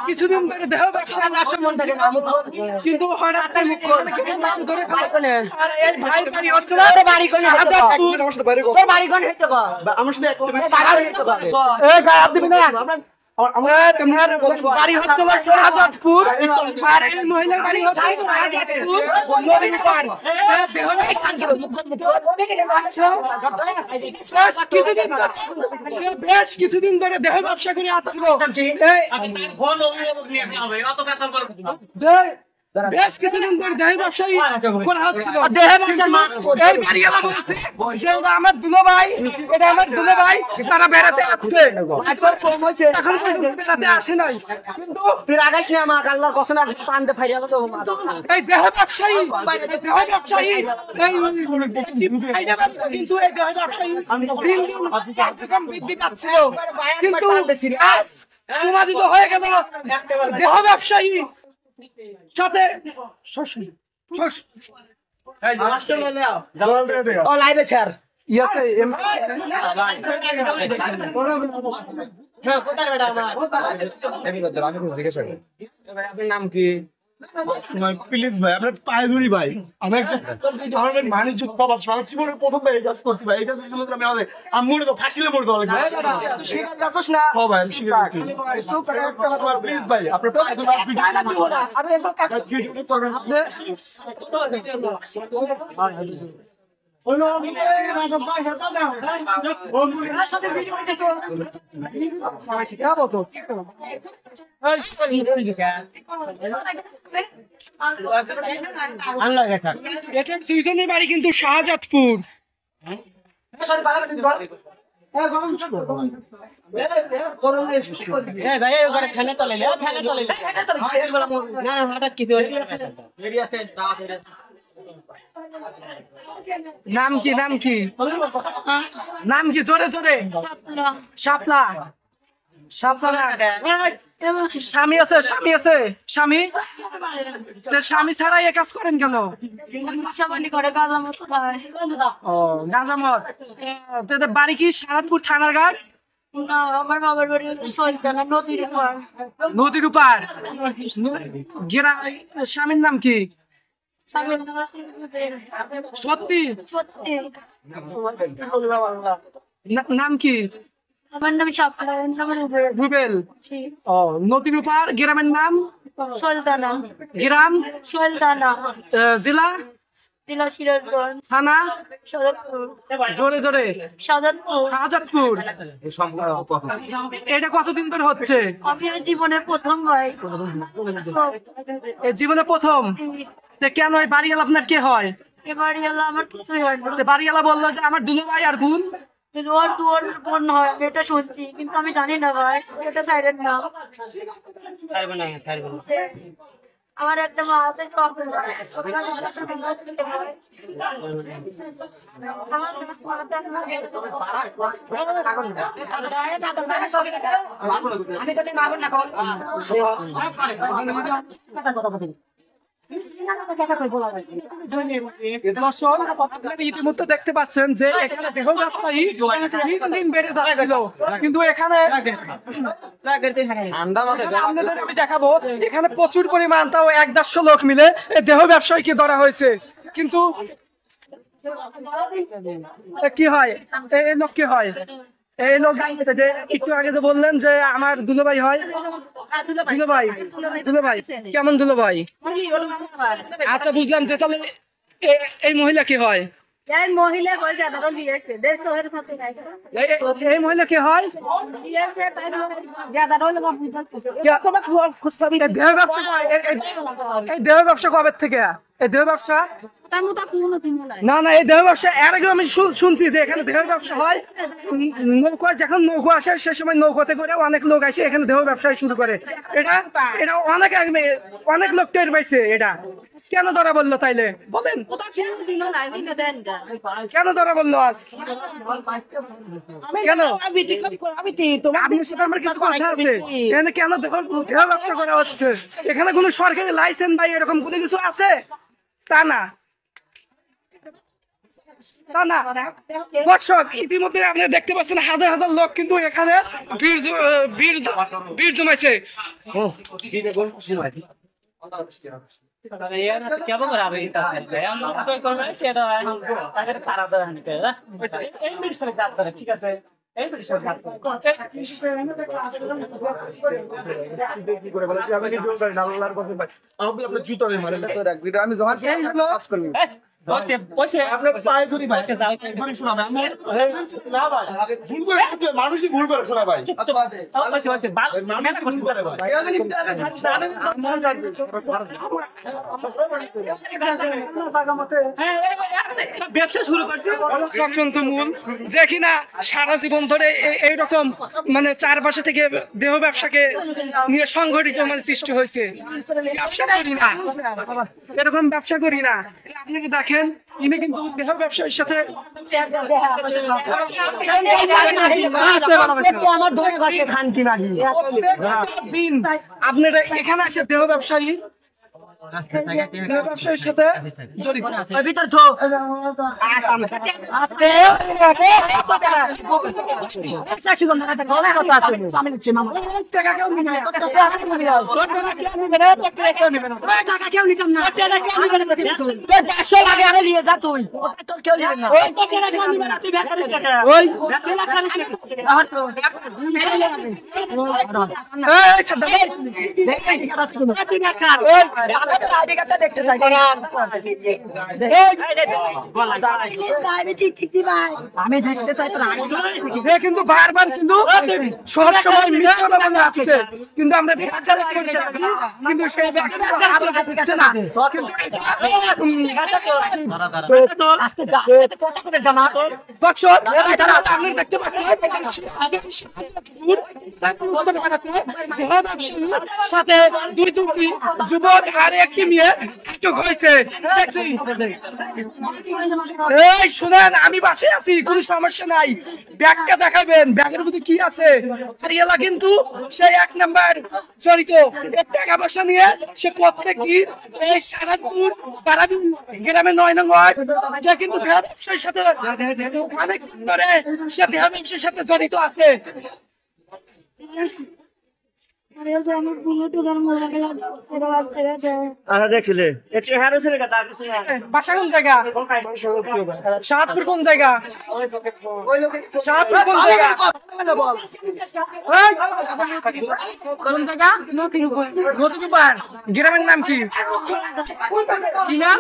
কিছুদিন ধরে দেহ ব্যবসা কিন্তু হঠাৎ বাড়ি হচ্ছে শাহজাদপুর আর এই মহিলার বাড়ি হচ্ছে শাহজাদপুর নদীর পার। বেশ কিছুদিন ধরে দেহ ব্যবসা করে আসছিল, বেশ কিছুদিন ধরে দেহ ব্যবসায়ী করা হচ্ছিল। আমার দুলো ভাই, এটা আমার দুলো ভাই, তারা বেড়াতে আসছে, এখন বেড়াতে আসে নাই, কিন্তু এই দেহ ব্যবসায়ী, দেহ ব্যবসায়ী কিন্তু এই দেহ ব্যবসায়ী দিন দিন কার্যক্রম বৃদ্ধি পাচ্ছিল, কিন্তু আজ প্রমাণিত হয়ে গেল দেহ ব্যবসায়ী সাথে লাইভে স্যার নাম কি? প্লিজ ভাই, আপনার পায়ে ধরি ভাই, আমার বাণিজ্য পাবার জীবনের প্রথম ভাই এই কাজ করতে ভাই, এই কাজ আমি আমাদের আমি মরে তো ফাঁসিলে মরে তো প্লিজ ভাই, আপনার পায়ে বাড়ি কিন্তু শাহজাদপুর। নাম কি? নাম কি? নাম কি? জোরে জোরে। শাপলা। শাপলা। স্বামী আছে? স্বামী আছে? স্বামী স্বামী ছাড়াই এ কাজ করেন কেন? ও গাঁজামত। বাড়ি কি শাহজাদপুর থানার ঘাট? আমার বাবার বাড়ি নদীর উপার। স্বামীর নাম কি? সত্যি? সত্যি। নাম কি? আমার নাম শাপলা, রুবেল। ও নদীর উপার। গ্রামের নাম? সুলতানা। গ্রাম? সুলতানা। জেলা? জেলা সিরাজগঞ্জ। থানা? শাহজাদপুর। জোরে জোরে। শাহজাদপুর। শাহজাদপুর। এটা কতদিন ধরে হচ্ছে? আমি জীবনে প্রথম ভাই। জীবনে প্রথম? কেন? এই বাড়িওয়ালা আপনার কে হয়? এ বাড়িওয়ালা আমার কিছুই হয় না। বাড়িওয়ালা বললো যে আমার দুলো ভাই আর বোন। ওর বোন হয় এটা শুনছি, কিন্তু আমি জানি না ভাই, এটা সাইডের না। আমার একটা মা আছে, ইতিমধ্যে দেখতে পাচ্ছেন যে এখানে দেহ ব্যবসায়ী দিন দিন বেড়ে যাচ্ছিল, কিন্তু এখানে আপনাদের আমি দেখাবো এখানে প্রচুর পরিমাণ, তাও 1-150 লোক মিলে দেহ ব্যবসায়ীকে ধরা হয়েছে। কিন্তু কি হয়? এই লোক কি হয়? এই লোক যে একটু আগে যে বললেন যে আমার দুলোভাই হয়, দুলোভাই, দুলোভাই কেমন দুলোভাই? আচ্ছা বুঝলাম। যে তাহলে এই মহিলা কি হয়? এই মহিলা কই গাদারও লিয়েছে দেখ তো এর সাথে নাই। এই মহিলা কি হয়? লিয়েছে তাই গাদারও লোক বুঝতেছে। কত বা খুশখবরি দেহ ব্যবসা? এই দেহ ব্যবসা কবে থেকে? এই দেহ ব্যবসা না না, এই দেহ ব্যবসা এর আগে আমি শুনছি যে এখানে দেহ ব্যবসা হয়। নৌকা যখন নৌকো আসে সে সময় নৌকাতে করে অনেক লোক আসে এখানে দেহ ব্যবসায় শুরু করে। এটা এটা অনেক লোক টের পাইছে। এটা কেন ধরা বললো তাইলে বলেন? কেন ধরা বললো আজ? কেন? আপনার সাথে আমার কিছু কথা আছে। এখানে কেন দেহ ব্যবসা করা হচ্ছে? এখানে কোনো সরকারি লাইসেন্স বা এরকম কোনো কিছু আছে তা না। তা না দর্শক ইতিমধ্যে আপনি দেখতে পাচ্ছেন হাজার হাজার লোক কিন্তু এখানে ভিড় জমাইছে। কেমন করে আমি তারা ঠিক আছে আপনার জুতো নেই মানে আমি যখন আপনার পায়ে ধরি ভাই শোনা ভাই না ভাই ভুল করে মানুষই ভুল করে শোনা ভাই ব্যবসা শুরু করছে চক্রান্ত মূল যে কিনা সারা জীবন ধরে এইরকম মানে চারপাশে থেকে দেহ ব্যবসাকে নিয়ে সংগঠিত মানে সৃষ্টি হয়েছে। ব্যবসা করি না, এরকম ব্যবসা করি না। আপনাকে দেখেন ইনি কিন্তু দেহ ব্যবসায়ীর সাথে দিন আপনারা এখানে আসে দেহ ব্যবসায়ীর সাথে জড়িত। ভিতর তো আমি দেখতে চাই কিন্তু বারবার কিন্তু সব সময় মিথ্যা কথা বলে আসছে, কিন্তু আমরা বিচার করছি কিন্তু সে আরো হচ্ছে না। দর্শক আপনি দেখতে পাচ্ছেন সাথে দুই দুটি যুবক আর একটি মেয়ে আটক হয়েছে। এই শুনেন, আমি বাসায় আছি, কোনো সমস্যা নাই, ব্যাগটা দেখাবেন, ব্যাগের মধ্যে কি আছে। এলা কিন্তু সেই 1 নাম্বার জড়িত, এর টাকা পয়সা নিয়ে সে প্রত্যেক দিন এই সারাপুর পারাবিল গ্রামে 9 নং ওয়ার্ড যে কিন্তু দেহ ব্যবসায়ীর সাথে অনেক দিন ধরে সে দেহ ব্যবসায়ীর সাথে জড়িত আছে। বাসা কোন জায়গা? সাতপুর কোন জায়গা? সাতপুর কোন জায়গা? কোন জায়গা? নতুনপাড়। গ্রামের নাম কি? কি নাম?